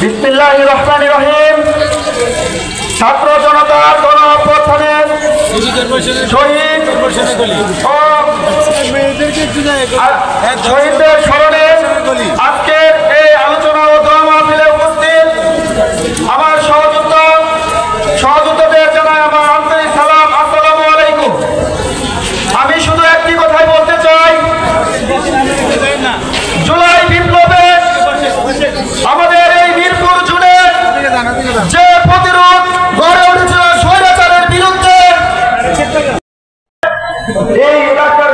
বিসমিল্লাহির রহমানির রহিম। ছাত্র জনতার গণ অভ্যুত্থানের শহীদ ও শহীদদের স্মরণে আজকের এই আলোচনা ও দোয়া মাহফিলে উপস্থিত আমার সহযোদ্ধাদের জানাই আমার আন্তরিক সালাম। আসসালামু আলাইকুম। আমি শুধু একটি কথাই বলতে চাই, জুলাই বিপ্লবে আমাদের এই মিরপুর জুড়ে যে প্রতিরোধ গড়ে উঠেছিল স্বৈরাচারের বিরুদ্ধে, এই এলাকা